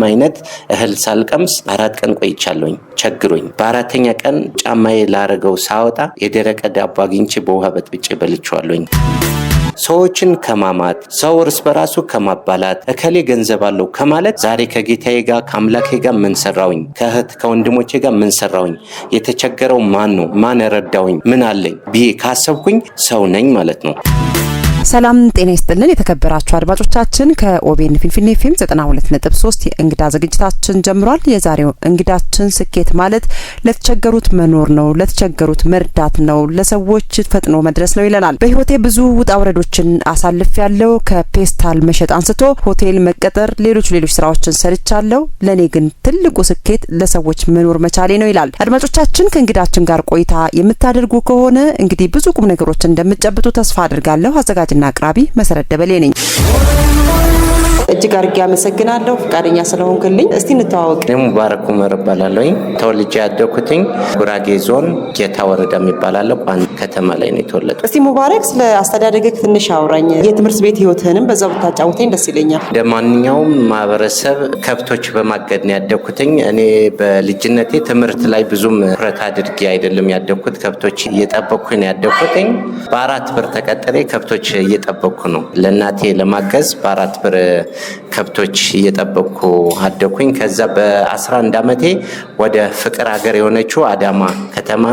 አይነት እህል ሳልቀምስ 4 ቀን ቆይቻለሁኝ ቸግሮኝ። በአራተኛ ቀን ጫማዬ ላረገው ሳወጣ የደረቀ ዳቦ አግኝቼ በውሃ በጥብጬ በልቼዋለሁኝ። ሰዎችን ከማማት ሰው እርስ በራሱ ከማባላት እከሌ ገንዘብ አለው ከማለት ዛሬ ከጌታዬ ጋር ከአምላኬ ጋር ምን ሰራውኝ፣ ከእህት ከወንድሞቼ ጋር ምን ሰራውኝ፣ የተቸገረው ማን ነው፣ ማን ረዳውኝ፣ ምን አለኝ ብዬ ካሰብኩኝ ሰው ነኝ ማለት ነው። ሰላም ጤና ይስጥልን የተከበራችሁ አድማጮቻችን፣ ከኦቤን ፊንፊኔ ኤፍኤም 92.3 የእንግዳ ዝግጅታችን ጀምሯል። የዛሬው እንግዳችን ስኬት ማለት ለተቸገሩት መኖር ነው፣ ለተቸገሩት መርዳት ነው፣ ለሰዎች ፈጥኖ መድረስ ነው ይለናል። በህይወቴ ብዙ ውጣ ውረዶችን አሳልፍ ያለው ከፔስታል መሸጥ አንስቶ ሆቴል መቀጠር፣ ሌሎች ስራዎችን ሰርቻለሁ። ለኔ ግን ትልቁ ስኬት ለሰዎች መኖር መቻሌ ነው ይላል። አድማጮቻችን ከእንግዳችን ጋር ቆይታ የምታደርጉ ከሆነ እንግዲህ ብዙ ቁም ነገሮችን እንደምትጨብጡ ተስፋ አድርጋለሁ። አዘጋጅና አቅራቢ መሰረት ደበሌ ነኝ። እጅግ አድርጌ አመሰግናለሁ ፈቃደኛ ስለሆንክልኝ። እስቲ እንተዋወቅ። ሙባረክ ኡመር እባላለሁ። ተወልጄ ያደኩትኝ ጉራጌ ዞን ጌታ ወረዳ የሚባለው ቋን ከተማ ላይ ነው የተወለድኩት። እስቲ ሙባረክ ስለ አስተዳደግህ ትንሽ አውራኝ፣ የትምህርት ቤት ህይወትህንም በዛው ብታጫውተኝ ደስ ይለኛል። እንደማንኛውም ማህበረሰብ ከብቶች በማገድ ነው ያደኩትኝ። እኔ በልጅነቴ ትምህርት ላይ ብዙም ትኩረት አድርጌ አይደለም ያደኩት፣ ከብቶች እየጠበቅኩ ነው ያደኩትኝ። በ4 ብር ተቀጥሬ ከብቶች እየጠበቅኩ ነው ለእናቴ ለማገዝ በ4 ብር ከብቶች እየጠበቅኩ አደኩኝ። ከዛ በ11 ዓመቴ ወደ ፍቅር ሀገር የሆነችው አዳማ ከተማ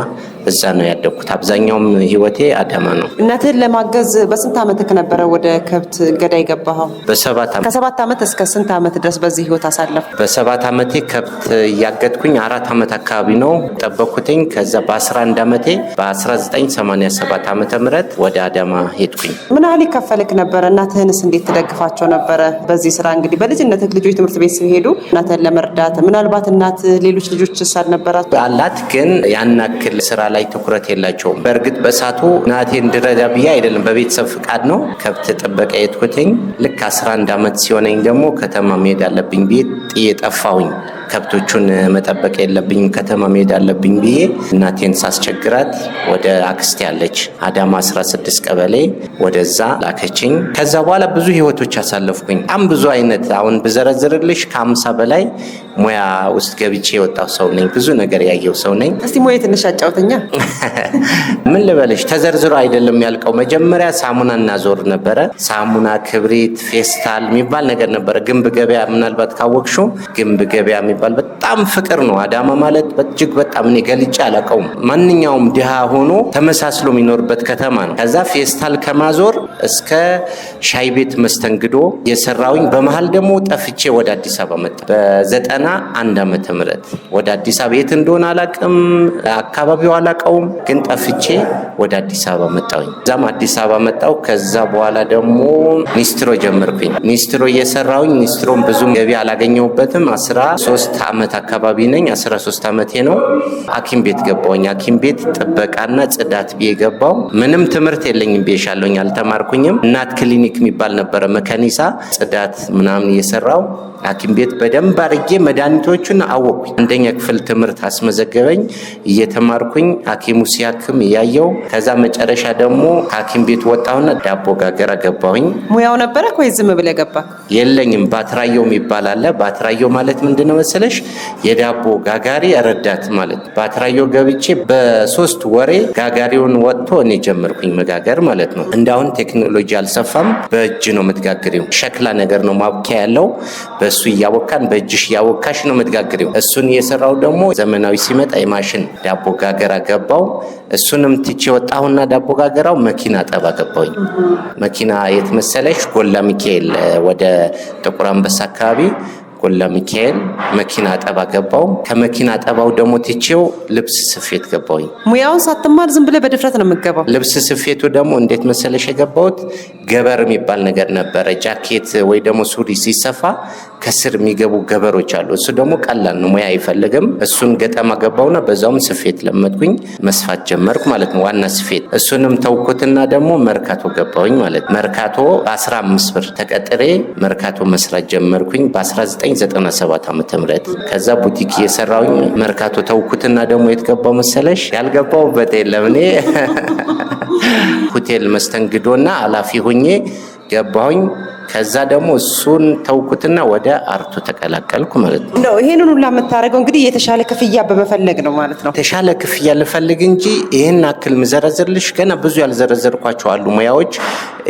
እዛ ነው ያደኩት። አብዛኛውም ህይወቴ አዳማ ነው። እናትህን ለማገዝ በስንት ዓመትህ ነበረ ወደ ከብት ገዳ የገባኸው? በ7 ዓመት። ከ7 ዓመት እስከ ስንት ዓመት ድረስ በዚህ ህይወት አሳለፍ? በ7 ዓመቴ ከብት እያገድኩኝ 4 ዓመት አካባቢ ነው ጠበቅኩትኝ። ከዛ በ11 ዓመቴ በ1987 ዓመተ ምህረት ወደ አዳማ ሄድኩኝ። ምን ያህል ይከፈልክ ነበረ? እናትህንስ እንዴት ትደግፋቸው ነበረ በዚህ ስራ? እንግዲህ በልጅነትህ ልጆች ትምህርት ቤት ሲሄዱ እናትህን ለመርዳት ምናልባት እናት ሌሎች ልጆች አልነበራት አላት፣ ግን ያን ያክል ስራ ላይ ትኩረት የላቸውም። በእርግጥ በሳቱ እናቴ እንድረዳ ብዬ አይደለም፣ በቤተሰብ ፍቃድ ነው ከብት ጥበቃ የሄድኩትኝ። ልክ 11 ዓመት ሲሆነኝ ደግሞ ከተማ መሄድ አለብኝ ብዬ ጥዬ ጠፋሁኝ። ከብቶቹን መጠበቅ የለብኝም ከተማ መሄድ አለብኝ ብዬ እናቴን ሳስቸግራት ወደ አክስቴ ያለች አዳማ 16 ቀበሌ ወደዛ ላከችኝ። ከዛ በኋላ ብዙ ህይወቶች አሳለፍኩኝ። በጣም ብዙ አይነት አሁን ብዘረዝርልሽ ከ50 በላይ ሙያ ውስጥ ገብቼ የወጣው ሰው ነኝ። ብዙ ነገር ያየው ሰው ነኝ። እስቲ ሙያ ትንሽ አጫውተኛ። ምን ልበልሽ፣ ተዘርዝሮ አይደለም ያልቀው። መጀመሪያ ሳሙና እናዞር ነበረ። ሳሙና፣ ክብሪት፣ ፌስታል የሚባል ነገር ነበረ። ግንብ ገበያ ምናልባት ካወቅሽው ግንብ ገበያ በጣም ፍቅር ነው። አዳማ ማለት እጅግ በጣም እኔ ገልጬ አላውቀውም። ማንኛውም ድሃ ሆኖ ተመሳስሎ የሚኖርበት ከተማ ነው። ከዛ ፌስታል ከማዞር እስከ ሻይ ቤት መስተንግዶ የሰራውኝ። በመሃል ደግሞ ጠፍቼ ወደ አዲስ አበባ መጣ። በ91 ዓመተ ምህረት ወደ አዲስ አበባ የት እንደሆነ አላውቅም፣ አካባቢው አላውቀውም፣ ግን ጠፍቼ ወደ አዲስ አበባ መጣሁኝ። እዛም አዲስ አበባ መጣሁ። ከዛ በኋላ ደግሞ ኒስትሮ ጀመርኩኝ። ኒስትሮ እየሰራውኝ ኒስትሮም ብዙም ገቢ አላገኘሁበትም። 13 ዓመት አካባቢ ነኝ። 13 ዓመቴ ነው። ሐኪም ቤት ገባሁኝ። ሐኪም ቤት ጥበቃና ጽዳት ብዬ ገባሁ። ምንም ትምህርት የለኝም ብዬሻለሁኝ፣ አልተማርኩኝም። እናት ክሊኒክ የሚባል ነበረ መካኒሳ፣ ጽዳት ምናምን እየሰራው ሐኪም ቤት በደንብ አድርጌ መድኃኒቶቹን አወቅኩኝ። 1ኛ ክፍል ትምህርት አስመዘገበኝ። እየተማርኩኝ ሐኪሙ ሲያክም እያየው ከዛ መጨረሻ ደግሞ ሐኪም ቤት ወጣሁና ዳቦ ጋገራ ገባሁኝ። ሙያው ነበረ ወይ ዝም ብለህ ገባ? የለኝም። ባትራየው የሚባል አለ። ባትራየው ማለት ምንድነው መሰለሽ? የዳቦ ጋጋሪ ረዳት ማለት። ባትራየው ገብቼ በ3 ወሬ ጋጋሪውን ወጥቶ እኔ ጀመርኩኝ መጋገር ማለት ነው። እንዳሁን ቴክኖሎጂ አልሰፋም። በእጅ ነው የምትጋግሪው። ሸክላ ነገር ነው ማብኪያ ያለው። በሱ እያወካን በእጅሽ እያወካሽ ነው የምትጋግሪው። እሱን እየሰራው ደግሞ ዘመናዊ ሲመጣ የማሽን ዳቦ ጋገራ ገባው። እሱንም ትቼ ወጣሁና ዳቦ ጋገራው መኪና ጠባ ገባሁኝ። መኪና የት መሰለሽ? ጎላ ሚካኤል ወደ ጥቁር አንበሳ አካባቢ ጎላ ሚካኤል መኪና ጠባ ገባው። ከመኪና ጠባው ደግሞ ትቼው ልብስ ስፌት ገባሁኝ። ሙያውን ሳትማር ዝም ብለህ በድፍረት ነው የምትገባው? ልብስ ስፌቱ ደግሞ እንዴት መሰለሽ የገባሁት? ገበር የሚባል ነገር ነበረ። ጃኬት ወይ ደግሞ ሱሪ ሲሰፋ ከስር የሚገቡ ገበሮች አሉ። እሱ ደግሞ ቀላል ነው፣ ሙያ አይፈልግም። እሱን ገጠማ ገባውና በዛውም ስፌት ለመድኩኝ፣ መስፋት ጀመርኩ ማለት ነው። ዋና ስፌት እሱንም ተውኩትና ደግሞ መርካቶ ገባሁኝ ማለት ነው። መርካቶ 15 ብር ተቀጥሬ መርካቶ መስራት ጀመርኩኝ በ1997 ዓመተ ምህረት። ከዛ ቡቲክ እየሰራሁኝ መርካቶ ተውኩትና ደግሞ የተገባው መሰለሽ? ያልገባውበት የለም። እኔ ሆቴል መስተንግዶና ኃላፊ ሆኜ ገባሁኝ። ከዛ ደግሞ እሱን ተውኩትና ወደ አርቱ ተቀላቀልኩ ማለት ነው። እንደው ይሄንን ሁሉ የምታደርገው እንግዲህ የተሻለ ክፍያ በመፈለግ ነው ማለት ነው። የተሻለ ክፍያ ልፈልግ እንጂ ይሄን አክል ምዘረዝርልሽ ገና ብዙ ያልዘረዘርኳቸው አሉ ሙያዎች።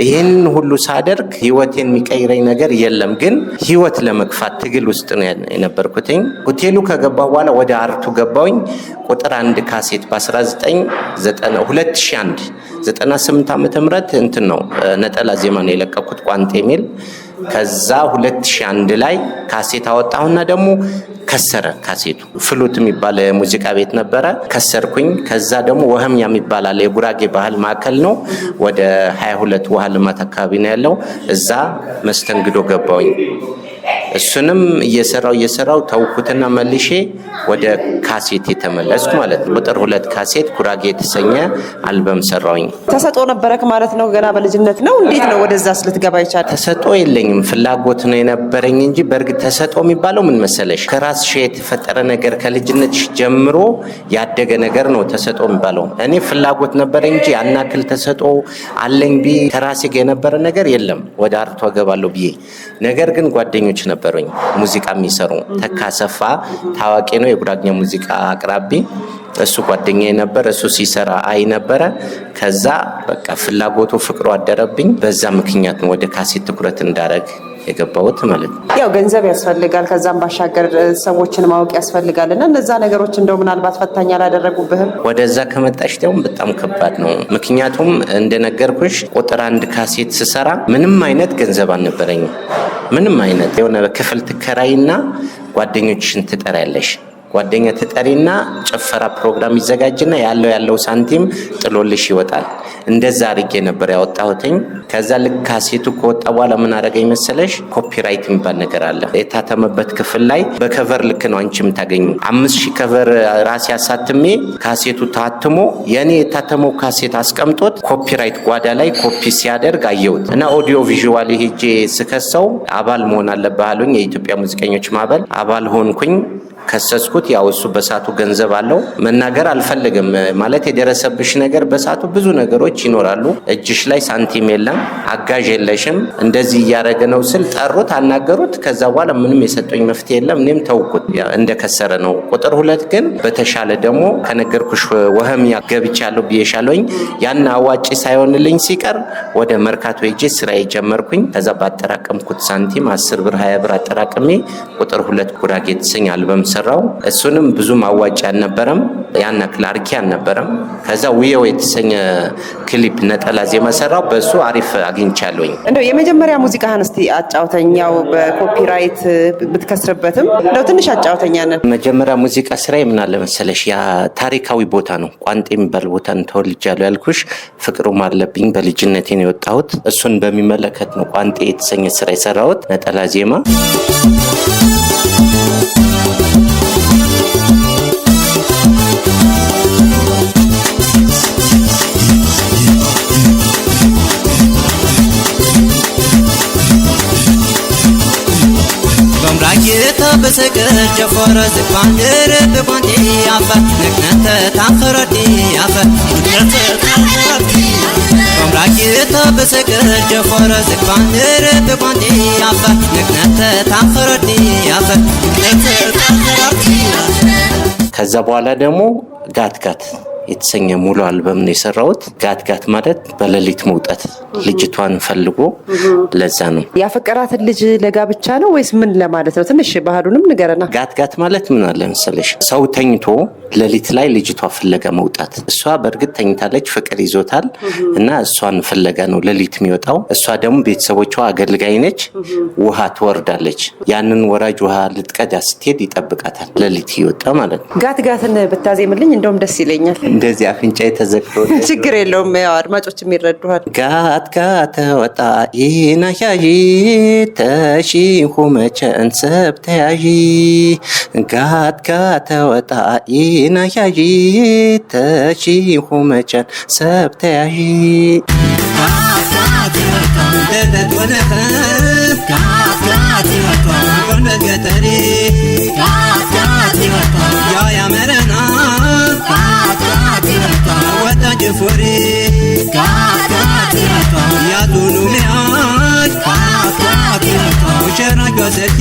ይሄን ሁሉ ሳደርግ ህይወቴን የሚቀይረኝ ነገር የለም። ግን ህይወት ለመግፋት ትግል ውስጥ ነው የነበርኩትኝ። ሆቴሉ ከገባ በኋላ ወደ አርቱ ገባውኝ። ቁጥር 1 ካሴት በ2001 98 ዓመተ ምህረት እንትን ነው ነጠላ ዜማ ነው የለቀኩት ቋንጤ የሚል። ከዛ 2001 ላይ ካሴት አወጣሁና ደግሞ ከሰረ ካሴቱ። ፍሉት የሚባል ሙዚቃ ቤት ነበረ፣ ከሰርኩኝ። ከዛ ደግሞ ወህምያ የሚባል አለ የጉራጌ ባህል ማዕከል ነው፣ ወደ 22 ውሃ ልማት አካባቢ ነው ያለው። እዛ መስተንግዶ ገባውኝ። እሱንም እየሰራው ተውኩትና መልሼ ወደ ካሴት የተመለስኩ ማለት ነው። ቁጥር 2 ካሴት ጉራጌ የተሰኘ አልበም ሰራውኝ። ተሰጦ ነበረክ ማለት ነው ገና በልጅነት ነው? እንዴት ነው ወደዛስ ልትገባ ይቻላል? ተሰጦ የለኝም፣ ፍላጎት ነው የነበረኝ እንጂ በእርግጥ ተሰጦ የሚባለው ምን መሰለሽ፣ ከራስሽ የተፈጠረ ነገር ከልጅነትሽ ጀምሮ ያደገ ነገር ነው ተሰጦ የሚባለው። እኔ ፍላጎት ነበረኝ እንጂ ያናክል ተሰጦ አለኝ ቢ ከራሴ ጋር የነበረ ነገር የለም ወደ አርቱ አገባለሁ ብዬ። ነገር ግን ጓደኞች ነበሩኝ ሙዚቃ የሚሰሩ። ተካሰፋ ታዋቂ ነው የጉራጌ ሙዚቃ አቅራቢ፣ እሱ ጓደኛዬ ነበር። እሱ ሲሰራ አይ ነበረ። ከዛ በቃ ፍላጎቱ ፍቅሩ አደረብኝ። በዛ ምክንያት ነው ወደ ካሴት ትኩረት እንዳረግ የገባሁት ማለት ነው። ያው ገንዘብ ያስፈልጋል፣ ከዛም ባሻገር ሰዎችን ማወቅ ያስፈልጋል እና እነዛ ነገሮች እንደው ምናልባት ፈታኝ አላደረጉብህም? ወደዛ ከመጣሽ ደግሞ በጣም ከባድ ነው። ምክንያቱም እንደነገርኩሽ ቁጥር 1 ካሴት ስሰራ ምንም አይነት ገንዘብ አልነበረኝም። ምንም አይነት የሆነ ክፍል ትከራይና ጓደኞችሽን ትጠሪያለሽ። ጓደኛ ትጠሪና ጭፈራ ፕሮግራም ይዘጋጅና ያለው ሳንቲም ጥሎልሽ ይወጣል። እንደዛ አድርጌ ነበር ያወጣሁትኝ። ከዛ ልክ ካሴቱ ከወጣ በኋላ ምን አደረገኝ መሰለሽ፣ ኮፒራይት የሚባል ነገር አለ። የታተመበት ክፍል ላይ በከቨር ልክ ነው አንቺ የምታገኙ። 5000 ከቨር ራሴ አሳትሜ ካሴቱ ታትሞ የኔ የታተመው ካሴት አስቀምጦት ኮፒራይት ጓዳ ላይ ኮፒ ሲያደርግ አየሁት እና ኦዲዮ ቪዥዋል ሄጄ ስከሰው አባል መሆን አለብህ አሉኝ። የኢትዮጵያ ሙዚቀኞች ማህበር አባል ሆንኩኝ። ከሰስኩት። ያው እሱ በሳቱ ገንዘብ አለው መናገር አልፈልግም ማለት የደረሰብሽ ነገር በሳቱ ብዙ ነገሮች ይኖራሉ። እጅሽ ላይ ሳንቲም የለም፣ አጋዥ የለሽም። እንደዚህ እያደረገ ነው ስል ጠሩት፣ አናገሩት። ከዛ በኋላ ምንም የሰጠኝ መፍትሄ የለም። እኔም ተውኩት፣ እንደከሰረ ነው። ቁጥር 2 ግን በተሻለ ደግሞ ከነገርኩሽ ወህምያ ገብቻለሁ ብዬሻለሁኝ። ያን አዋጪ ሳይሆንልኝ ሲቀር ወደ መርካቶ ሄጄ ስራ ጀመርኩኝ። ከዛ ባጠራቀምኩት ሳንቲም 10 ብር 20 ብር አጠራቅሜ ቁጥር 2 ጉራጌ የተሰኘ አልበም ሰራው። እሱንም ብዙም አዋጭ አልነበረም፣ ያን አክል አርኪ አልነበረም። ከዛ ውየው የተሰኘ ክሊፕ ነጠላ ዜማ ሰራው። በሱ አሪፍ አግኝቻለሁኝ። እንደው የመጀመሪያ ሙዚቃህን እስቲ አጫውተኛው። በኮፒራይት ብትከስርበትም እንደው ትንሽ አጫውተኛለን። መጀመሪያ ሙዚቃ ስራዬ ምን አለ መሰለሽ፣ ያ ታሪካዊ ቦታ ነው። ቋንጤ የሚባል ቦታ ተወልጃለሁ ያልኩሽ። ፍቅሩም አለብኝ በልጅነቴ ነው የወጣሁት። እሱን በሚመለከት ነው ቋንጤ የተሰኘ ስራ የሰራሁት ነጠላ ዜማ። بسكر جفر زباندر بباندي عفا نكنت تاخردي عفا نكنت تاخردي ومراكيتا بسكر جفر زباندر بباندي عفا نكنت تاخردي عفا نكنت تاخردي ከዛ በኋላ ደግሞ ጋትጋት የተሰኘ ሙሉ አልበም ነው የሰራሁት። ጋትጋት ማለት በሌሊት መውጣት ልጅቷን ፈልጎ ለዛ ነው። ያፈቀራትን ልጅ ለጋብቻ ነው ወይስ ምን ለማለት ነው? ትንሽ ባህሉንም ንገረና። ጋትጋት ማለት ምን አለ መሰለሽ፣ ሰው ተኝቶ ሌሊት ላይ ልጅቷ ፍለጋ መውጣት። እሷ በእርግጥ ተኝታለች፣ ፍቅር ይዞታል እና እሷን ፍለጋ ነው ሌሊት የሚወጣው። እሷ ደግሞ ቤተሰቦቿ አገልጋይ ነች፣ ውሃ ትወርዳለች። ያንን ወራጅ ውሃ ልትቀዳ ስትሄድ ይጠብቃታል፣ ሌሊት ይወጣ ማለት ነው። ጋትጋትን ብታዜምልኝ እንደውም ደስ ይለኛል። እንደዚህ አፍንጫ የተዘግቶ ችግር የለውም፣ ያው አድማጮች የሚረዱሃል። ጋትጋት ወጣ ይናያይ ተሺሁ መቸን ሰብተያይ ጋትጋት ወጣ ይናያይ ተሺሁ መቸን ሰብተያይ ጋትጋት ወጣ ደደወነፈ ጋትጋት ወጣ ወነገተሪ ጋትጋት ወጣ ያ ያመረና جفوري كاكا تيرا يا دونو مياج كاكا ወዘኪ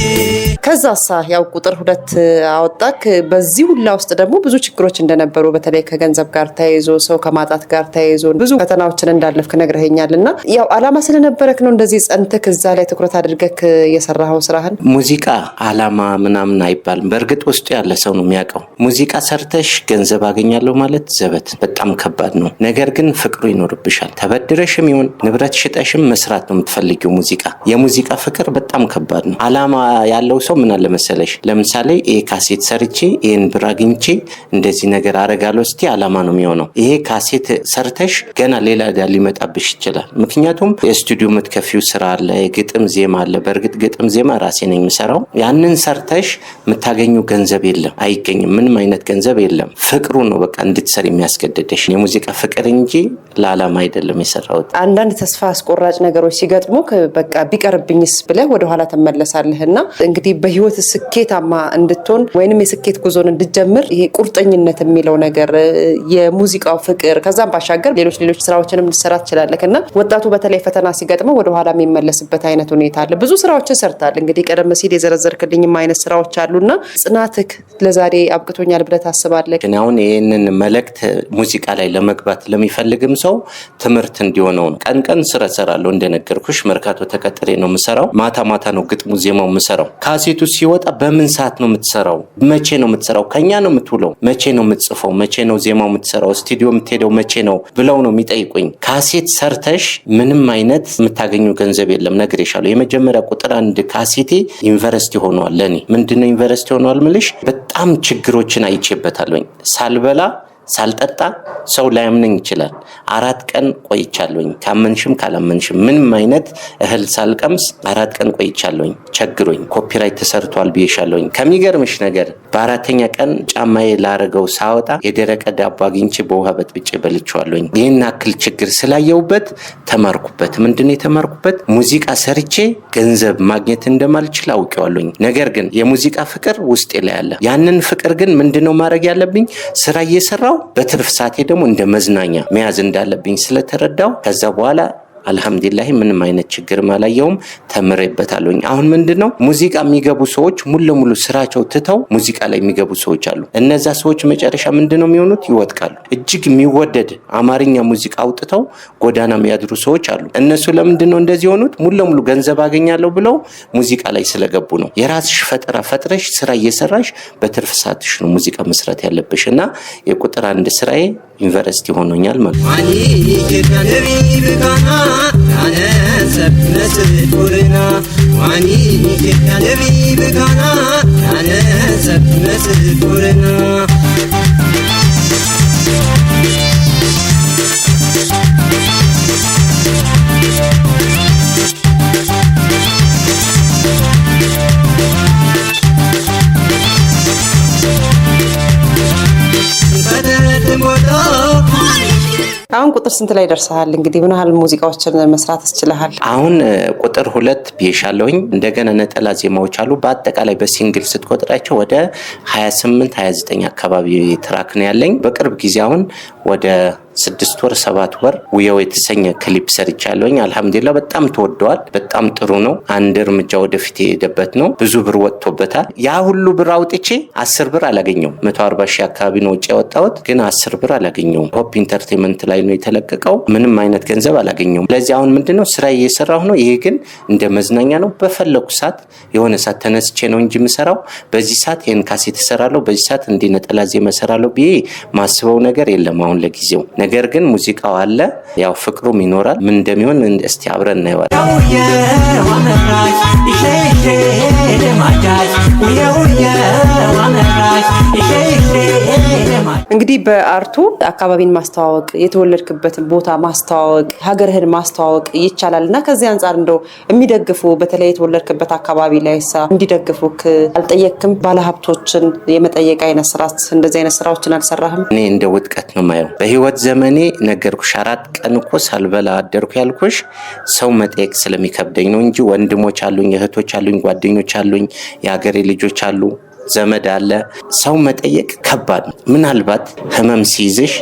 ከዛሳ ያው ቁጥር 2 አወጣክ። በዚህ ሁላ ውስጥ ደግሞ ብዙ ችግሮች እንደነበሩ በተለይ ከገንዘብ ጋር ተያይዞ ሰው ከማጣት ጋር ተያይዞ ብዙ ፈተናዎችን እንዳለፍክ ነግረኸኛልና ያው አላማ ስለነበረክ ነው እንደዚህ ጸንተክ እዛ ላይ ትኩረት አድርገክ የሰራኸው ስራህን? ሙዚቃ አላማ ምናምን አይባልም። በእርግጥ ውስጡ ያለ ሰው ነው የሚያውቀው። ሙዚቃ ሰርተሽ ገንዘብ አገኛለሁ ማለት ዘበት በጣም ከባድ ነው። ነገር ግን ፍቅሩ ይኖርብሻል። ተበድረሽም ይሁን ንብረት ሽጠሽም መስራት ነው የምትፈልጊው ሙዚቃ። የሙዚቃ ፍቅር በጣም ከባድ ነው። አላማ ያለው ሰው ምን አለ መሰለሽ፣ ለምሳሌ ይሄ ካሴት ሰርቼ ይሄን ብር አግኝቼ እንደዚህ ነገር አረጋለሁ እስቲ አላማ ነው የሚሆነው። ይሄ ካሴት ሰርተሽ ገና ሌላ ዕዳ ሊመጣብሽ ይችላል። ምክንያቱም የስቱዲዮ የምትከፊው ስራ አለ፣ የግጥም ዜማ አለ። በእርግጥ ግጥም ዜማ ራሴ ነኝ የምሰራው። ያንን ሰርተሽ የምታገኙ ገንዘብ የለም፣ አይገኝም። ምንም አይነት ገንዘብ የለም። ፍቅሩ ነው በቃ እንድትሰሪ የሚያስገድደሽ። የሙዚቃ ፍቅር እንጂ ለዓላማ አይደለም የሰራሁት። አንዳንድ ተስፋ አስቆራጭ ነገሮች ሲገጥሙ በቃ ቢቀርብኝስ ብለህ ወደኋላ ተመለሳለህና እንግዲህ በህይወት ስኬታማ እንድትሆን ወይንም የስኬት ጉዞን እንድትጀምር ይሄ ቁርጠኝነት የሚለው ነገር የሙዚቃው ፍቅር ከዛም ባሻገር ሌሎች ስራዎችንም ልትሰራ ትችላለህና ወጣቱ በተለይ ፈተና ሲገጥመው ወደኋላ የሚመለስበት አይነት ሁኔታ አለ። ብዙ ስራዎችን ሰርታል እንግዲህ ቀደም ሲል የዘረዘርክልኝም አይነት ስራዎች አሉና ጽናትክ ለዛሬ አብቅቶኛል ብለህ ታስባለህ? አሁን ይህንን መልእክት ሙዚቃ ላይ ለመግባት ለሚፈልግም ሰው ትምህርት እንዲሆነው ነው። ቀን ስራ እሰራለሁ እንደነገርኩሽ መርካቶ ተቀጥሬ ነው የምሰራው። ማታ ነው ግጥሙ ዜማው የምሰራው። ካሴቱ ሲወጣ በምን ሰዓት ነው የምትሰራው? መቼ ነው የምትሰራው? ከኛ ነው የምትውለው? መቼ ነው የምትጽፈው? መቼ ነው ዜማው የምትሰራው? ስቱዲዮ የምትሄደው መቼ ነው ብለው ነው የሚጠይቁኝ። ካሴት ሰርተሽ ምንም አይነት የምታገኙ ገንዘብ የለም ነግሬሻለሁ። የመጀመሪያ ቁጥር 1 ካሴቴ ዩኒቨርሲቲ ሆኗል። ለኔ ምንድነው ዩኒቨርሲቲ ሆኗል ምልሽ? በጣም ችግሮችን አይቼበታለሁኝ። ሳልበላ ሳልጠጣ ሰው ላያምነኝ ይችላል። 4 ቀን ቆይቻለሁኝ። ካመንሽም ካላመንሽም ምንም አይነት እህል ሳልቀምስ 4 ቀን ቆይቻለሁኝ። ቸግሮኝ ኮፒራይት ተሰርቷል ብዬሻለሁኝ። ከሚገርምሽ ነገር በ4ኛ ቀን ጫማዬ ላረገው ሳወጣ የደረቀ ዳቦ አግኝቼ በውሃ በጥብጬ በልቼዋለሁኝ። ይህን አክል ችግር ስላየውበት ተማርኩበት። ምንድነው የተማርኩበት? ሙዚቃ ሰርቼ ገንዘብ ማግኘት እንደማልችል አውቄዋለሁኝ። ነገር ግን የሙዚቃ ፍቅር ውስጤ ላይ አለ። ያንን ፍቅር ግን ምንድነው ማድረግ ያለብኝ? ስራ እየሰራው በትርፍ ሰዓቴ ደግሞ እንደ መዝናኛ መያዝ እንዳለብኝ ስለተረዳው ከዛ በኋላ አልহামዱሊላህ ምንም አይነት ችግር ማላየውም ተምሬበታለሁኝ። አሁን ምንድነው ሙዚቃ የሚገቡ ሰዎች ሙሉ ለሙሉ ስራቸው ትተው ሙዚቃ ላይ የሚገቡ ሰዎች አሉ። እነዛ ሰዎች መጨረሻ ምንድነው የሚሆኑት? ይወድቃሉ። እጅግ የሚወደድ አማርኛ ሙዚቃ አውጥተው ጎዳና የሚያድሩ ሰዎች አሉ። እነሱ ለምንድነው እንደዚህ ሆኑት? ሙሉ ለሙሉ ገንዘብ አገኛለሁ ብለው ሙዚቃ ላይ ስለገቡ ነው። የራስሽ ፈጠራ ፈጥረሽ ስራ እየሰራሽ በትርፍ ሰዓትሽ ነው ሙዚቃ መስራት ያለብሽና የቁጥር 1 ስራዬ ዩኒቨርሲቲ ሆኖኛል ማለት ነው። ያነሰብ መስኩርና ዋኒ ከነቢ በጋና ያነሰብ መስኩርና አሁን ቁጥር ስንት ላይ ደርሰሃል? እንግዲህ ምን ያህል ሙዚቃዎችን መስራት ትችላለህ? አሁን ቁጥር 2 ብዬሻለሁኝ። እንደገና ነጠላ ዜማዎች አሉ። በአጠቃላይ በሲንግል ስትቆጥራቸው ወደ 28 29 አካባቢ ትራክ ነው ያለኝ። በቅርብ ጊዜ አሁን ወደ 6 ወር 7 ወር ውየው የተሰኘ ክሊፕ ሰርቻለሁኝ። አልহামዱሊላህ በጣም ተወደዋል። በጣም ጥሩ ነው። አንድ እርምጃ ወደፊት የሄደበት ነው። ብዙ ብር ወጥቶበታል። ያ ሁሉ ብር አውጥቼ 10 ብር አላገኘውም። 140 ሺህ አካባቢ ነው ወጪ ያወጣሁት፣ ግን 10 ብር አላገኘውም። ሆፕ ኢንተርቴይንመንት ላይ ነው የተለቀቀው። ምንም አይነት ገንዘብ አላገኘውም። ለዚህ አሁን ምንድነው ስራ እየሰራሁ ነው። ይሄ ግን እንደ መዝናኛ ነው። በፈለኩ ሰዓት የሆነ ሰዓት ተነስቼ ነው እንጂ የምሰራው በዚህ ሰዓት ይሄን ካሴት እሰራለሁ፣ በዚህ ሰዓት እንደ ነጠላ ዜማ እሰራለሁ ብዬ ማስበው ነገር የለም አሁን ለጊዜው። ነገር ግን ሙዚቃው አለ፣ ያው ፍቅሩም ይኖራል። ምን እንደሚሆን እስቲ አብረን እናየዋለን። እንግዲህ በአርቱ አካባቢን ማስተዋወቅ፣ የተወለድክበትን ቦታ ማስተዋወቅ፣ ሀገርህን ማስተዋወቅ ይቻላልና ከዚህ አንፃር እንደው የሚደግፉ በተለይ የተወለድክበት አካባቢ ላይሳ እንዲደግፉክ አልጠየቅክም? ባለሀብቶችን የመጠየቅ አይነት ስራት እንደዚህ አይነት ስራዎችን አልሰራህም? እኔ እንደ ውድቀት ነው ማየው። በህይወት ዘመኔ ነገርኩሽ 4 ቀን እኮ ሳልበላ አደርኩ ያልኩሽ ሰው መጠየቅ ስለሚከብደኝ ነው እንጂ ወንድሞች አሉኝ፣ እህቶች አሉኝ፣ ጓደኞች አሉኝ፣ የሀገሬ ልጆች አሉ፣ ዘመድ አለ። ሰው መጠየቅ ከባድ ነው። ምናልባት ህመም ሲይዝሽ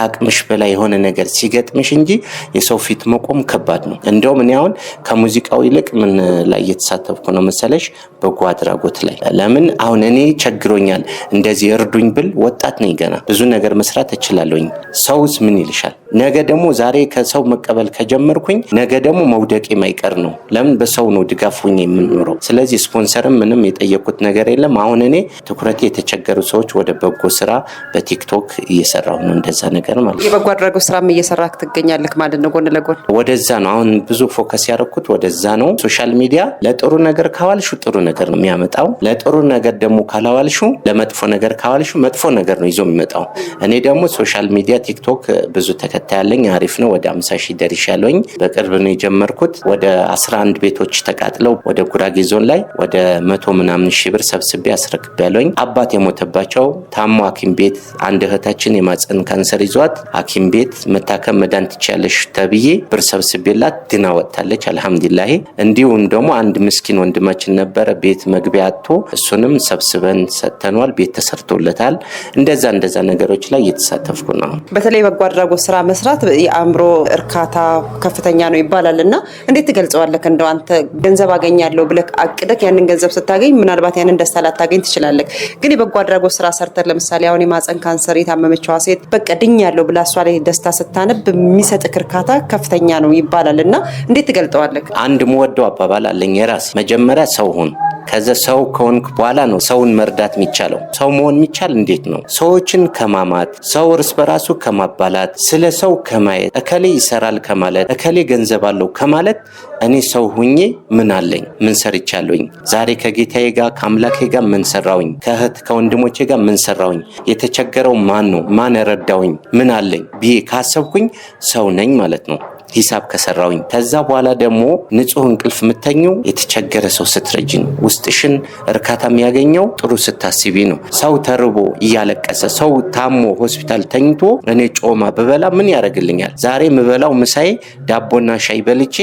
ከአቅምሽ በላይ የሆነ ነገር ሲገጥምሽ እንጂ የሰው ፊት መቆም ከባድ ነው። እንደውም እኔ አሁን ከሙዚቃው ይልቅ ምን ላይ እየተሳተፍኩ ነው መሰለሽ? በጎ አድራጎት ላይ። ለምን አሁን እኔ ቸግሮኛል እንደዚህ እርዱኝ ብል ወጣት ነኝ ገና ብዙ ነገር መስራት እችላለሁኝ። ሰውስ ምን ይልሻል? ነገ ደግሞ ዛሬ ከሰው መቀበል ከጀመርኩኝ ነገ ደግሞ መውደቅ የማይቀር ነው። ለምን በሰው ነው ድጋፍ ሆኜ የምንኖረው። ስለዚህ ስፖንሰርም ምንም የጠየቁት ነገር የለም። አሁን እኔ ትኩረቴ የተቸገሩ ሰዎች ወደ በጎ ስራ በቲክቶክ እየሰራሁ ነው። እንደዛ ነገር ማለት የበጎ አድራጎት ስራም እየሰራክ ትገኛለህ ማለት ነው? ጎን ለጎን ወደዛ ነው አሁን ብዙ ፎከስ ያደረኩት ወደዛ ነው። ሶሻል ሚዲያ ለጥሩ ነገር ካዋልሹ ጥሩ ነገር ነው የሚያመጣው። ለጥሩ ነገር ደግሞ ካላዋልሹ ለመጥፎ ነገር ካዋልሹ መጥፎ ነገር ነው ይዞ የሚመጣው። እኔ ደግሞ ሶሻል ሚዲያ ቲክቶክ ብዙ ተከታይ ያለኝ አሪፍ ነው። ወደ 50,000 ደርሻለሁኝ። በቅርብ ነው የጀመርኩት። ወደ 11 ቤቶች ተቃጥለው ወደ ጉራጌ ዞን ላይ ወደ 100 ምናምን ሺህ ብር ሰብስቤ አስረክቤያለሁኝ። አባት የሞተባቸው ታሞ ሐኪም ቤት አንድ እህታችን የማፀን ካንሰር ይዟት ሐኪም ቤት መታከም መዳን ትችያለሽ ተብዬ ብር ሰብስቤላት ድና ወጥታለች አልሐምዱሊላህ። እንዲሁም ደግሞ አንድ ምስኪን ወንድማችን ነበረ ቤት መግቢያ አጥቶ እሱንም ሰብስበን ሰጥተናል። ቤት ተሰርቶለታል። እንደዛ ነገሮች ላይ እየተሳተፍኩ ነው። በተለይ በጎ አድራጎት ስራ መስራት የአእምሮ እርካታ ከፍተኛ ነው ይባላልና እንዴት ትገልጸዋለህ? እንደው አንተ ገንዘብ አገኛለሁ ብለህ አቅደህ ያንን ገንዘብ ስታገኝ ምናልባት ያንን ደስታ ላታገኝ ትችላለህ። ግን የበጎ አድራጎት ስራ ሰርተህ ለምሳሌ አሁን የማፀን ካንሰር የታመመችዋ ሴት በቃ ድኛለሁ ብላ እሷ ላይ ደስታ ስታነብ የሚሰጥህ እርካታ ከፍተኛ ነው ይባላልና እንዴት ትገልጸዋለህ? አንድ የምወደው አባባል አለኝ የራሴ። መጀመሪያ ሰው ሁን፣ ከዛ ሰው ከሆንክ በኋላ ነው ሰውን መርዳት የሚቻለው። ሰው መሆን የሚቻል እንዴት ነው? ሰዎችን ከማማት፣ ሰው እርስ በራሱ ከማባላት፣ ስለ ሰው ከማየት፣ እከሌ ይሰራል ከማለት፣ እከሌ ገንዘብ አለው ከማለት እኔ ሰው ሁኜ ምን አለኝ? ምን ሰርቻለሁኝ? ዛሬ ከጌታዬ ጋር ከአምላኬ ጋር ምን ሰራውኝ? ከእህት ከወንድሞቼ ጋር ምን ሰራውኝ? የተቸገረው ማን ነው? ማን ረዳውኝ? ምን አለኝ ብዬ ካሰብኩኝ ሰው ነኝ ማለት ነው። ሂሳብ ከሰራውኝ ከዛ በኋላ ደግሞ ንጹህ እንቅልፍ የምተኘው የተቸገረ ሰው ስትረጂ ነው። ውስጥሽን እርካታ የሚያገኘው ጥሩ ስታስቢ ነው። ሰው ተርቦ እያለቀሰ ሰው ታሞ ሆስፒታል ተኝቶ እኔ ጮማ በበላ ምን ያደርግልኛል? ዛሬ ምበላው ምሳዬ ዳቦና ሻይ በልቼ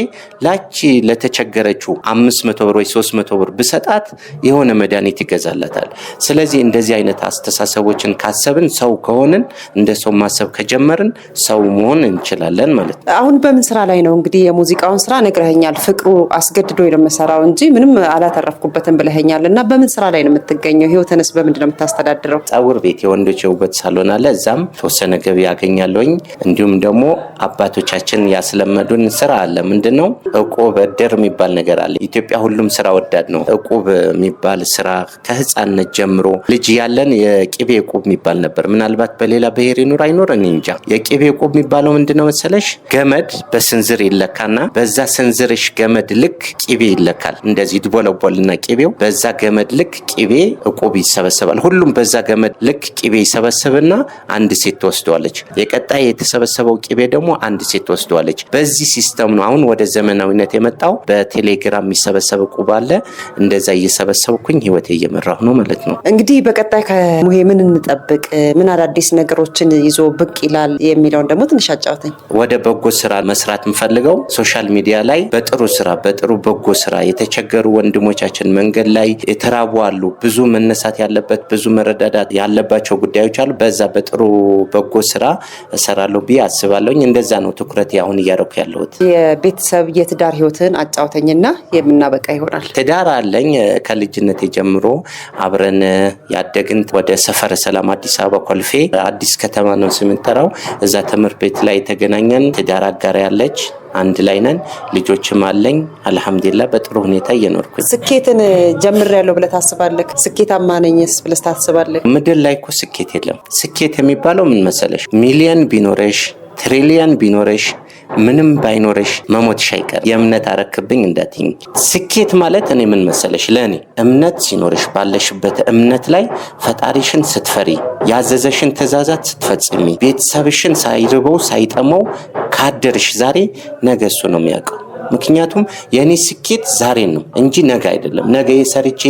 ላቺ ለተቸገረችው 500 ብር ወይ 300 ብር ብሰጣት የሆነ መድኃኒት ይገዛላታል። ስለዚህ እንደዚህ አይነት አስተሳሰቦችን ካሰብን ሰው ከሆንን እንደ ሰው ማሰብ ከጀመርን ሰው መሆን እንችላለን ማለት ነው። አሁን በምን ስራ ላይ ነው? እንግዲህ የሙዚቃውን ስራ ነግረኸኛል። ፍቅሩ አስገድዶ የመሰራው እንጂ ምንም አላተረፍኩበትም ብለኸኛል። እና በምን ስራ ላይ ነው የምትገኘው? ህይወትንስ በምንድን ነው የምታስተዳድረው? ጸጉር ቤት የወንዶች የውበት ሳሎን አለ። እዛም ተወሰነ ገቢ ያገኛለሁኝ። እንዲሁም ደግሞ አባቶቻችን ያስለመዱን ስራ አለ። ምንድነው? እቁብ እድር የሚባል ነገር አለ። ኢትዮጵያ ሁሉም ስራ ወዳድ ነው። እቁብ የሚባል ስራ ከህፃንነት ጀምሮ ልጅ ያለን የቅቤ እቁብ የሚባል ነበር። ምናልባት በሌላ ብሔር ይኑር አይኖር እኔ እንጃ። የቅቤ እቁብ የሚባለው ምንድነው መሰለሽ? ገመድ በስንዝር ይለካና በዛ ስንዝርሽ ገመድ ልክ ቅቤ ይለካል። እንደዚህ ድቦለቦልና ቅቤው በዛ ገመድ ልክ ቅቤ እቁብ ይሰበሰባል። ሁሉም በዛ ገመድ ልክ ቅቤ ይሰበሰብና አንድ ሴት ትወስደዋለች። የቀጣይ የተሰበሰበው ቅቤ ደግሞ አንድ ሴት ትወስደዋለች። በዚህ ሲስተም ነው አሁን ወደ ዘመናዊነት የመጣው። በቴሌግራም የሚሰበሰብ እቁብ አለ። እንደዛ እየሰበሰብኩኝ ህይወቴ እየመራሁ ነው ማለት ነው። እንግዲህ በቀጣይ ከሙሄ ምን እንጠብቅ? ምን አዳዲስ ነገሮችን ይዞ ብቅ ይላል የሚለውን ደግሞ ትንሽ አጫውተኝ። ወደ በጎ ስራ መስራት የምፈልገው ሶሻል ሚዲያ ላይ በጥሩ ስራ በጥሩ በጎ ስራ የተቸገሩ ወንድሞቻችን መንገድ ላይ የተራቡ አሉ። ብዙ መነሳት ያለበት ብዙ መረዳዳት ያለባቸው ጉዳዮች አሉ። በዛ በጥሩ በጎ ስራ እሰራለሁ ብዬ አስባለሁኝ። እንደዛ ነው ትኩረት አሁን እያደረኩ ያለሁት። የቤተሰብ የትዳር ህይወትን አጫውተኝና የምናበቃ ይሆናል። ትዳር አለኝ። ከልጅነት ጀምሮ አብረን ያደግን ወደ ሰፈረ ሰላም አዲስ አበባ ኮልፌ አዲስ ከተማ ነው ስምንጠራው። እዛ ትምህርት ቤት ላይ ተገናኘን። ትዳር አጋር ያለች አንድ ላይ ነን። ልጆችም አለኝ። አልহামዱሊላህ በጥሩ ሁኔታ እየኖርኩኝ። ስኬትን ጀምሬያለሁ ብለህ ታስባለህ? ስኬታማ ነኝስ ብለህ ታስባለህ? ምድር ላይ እኮ ስኬት የለም። ስኬት የሚባለው ምን መሰለሽ? ሚሊየን ቢኖርሽ ትሪሊየን ቢኖርሽ ምንም ባይኖርሽ መሞትሽ አይቀር። የእምነት አረክብኝ እንዳትኝ። ስኬት ማለት እኔ ምን መሰለሽ? ለኔ እምነት ሲኖርሽ ባለሽበት እምነት ላይ ፈጣሪሽን ስትፈሪ፣ ያዘዘሽን ትእዛዛት ስትፈጽሚ፣ ቤተሰብሽን ሳይርበው ሳይጠመው ካደርሽ ዛሬ ነገ እሱ ነው የሚያውቀው። ምክንያቱም የኔ ስኬት ዛሬ ነው እንጂ ነገ አይደለም። ነገ ሰርቼ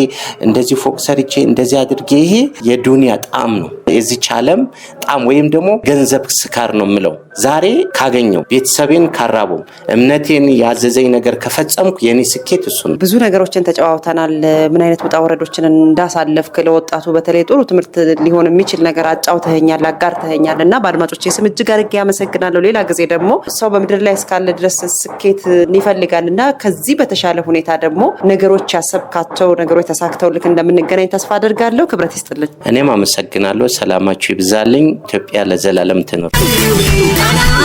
እንደዚህ ፎቅ ሰርቼ እንደዚህ አድርጌ ይሄ የዱንያ ጣዕም ነው። እዚህ ቻለም ጣም ወይም ደግሞ ገንዘብ ስካር ነው ምለው ዛሬ ካገኘው ቤተሰቤን ካራበው እምነቴን ያዘዘኝ ነገር ከፈጸምኩ የኔ ስኬት እሱ ነው። ብዙ ነገሮችን ተጫዋውተናል። ምን አይነት ውጣ ወረዶችን እንዳሳለፍክ ለወጣቱ በተለይ ጥሩ ትምህርት ሊሆን የሚችል ነገር አጫውተኸኛል፣ አጋርተኸኛልና በአድማጮቼ ስም እጅግ አድርጌ አመሰግናለሁ። ሌላ ጊዜ ደግሞ ሰው በምድር ላይ እስካለ ድረስ ስኬት ይፈልጋልና ከዚህ በተሻለ ሁኔታ ደግሞ ነገሮች ያሰብካቸው ነገሮች ተሳክተውልክ እንደምንገናኝ ተስፋ አደርጋለሁ። ክብረት ይስጥልኝ። እኔም አመሰግናለሁ። ሰላማችሁ ይብዛልኝ። ኢትዮጵያ ለዘላለም ትኑር። Got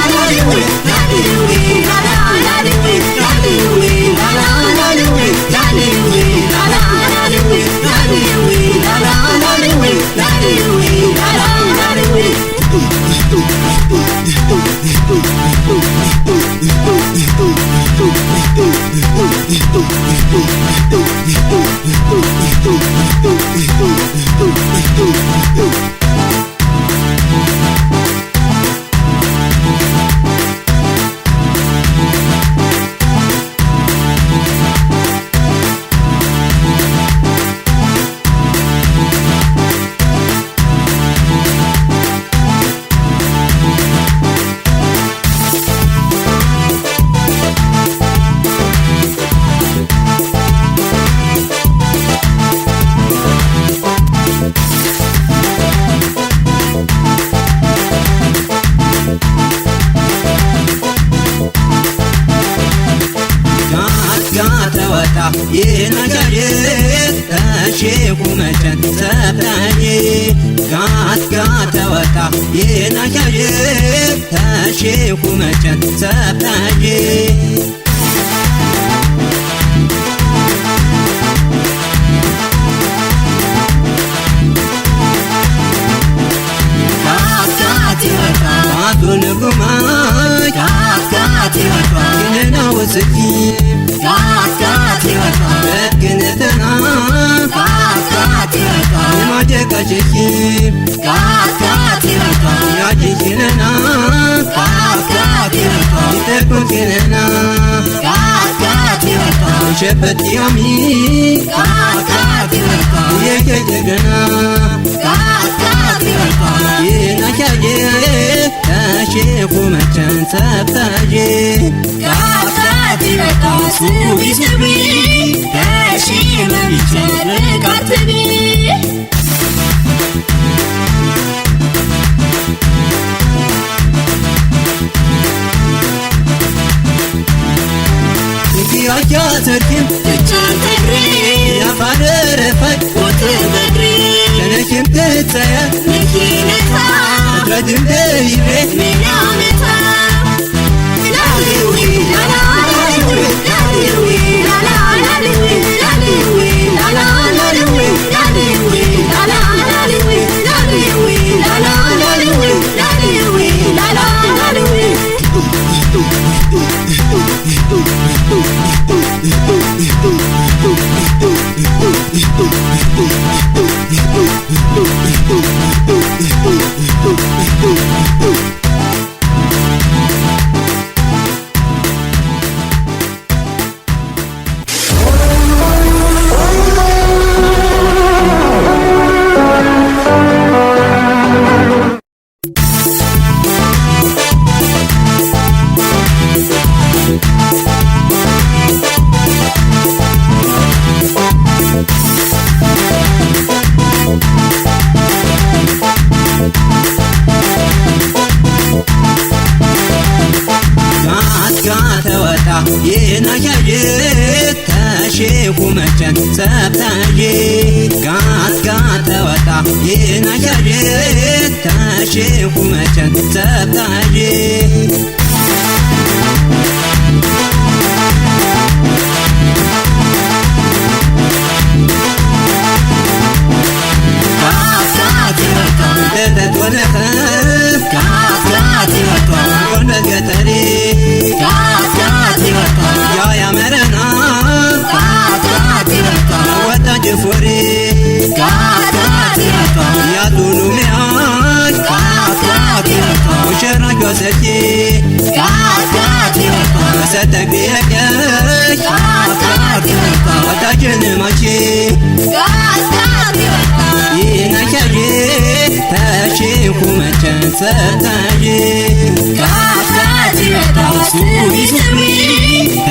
تشيخ مجن ستاجي كافتاتي وتاسو يسمي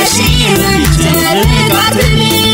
تشيخ مجن قاتلي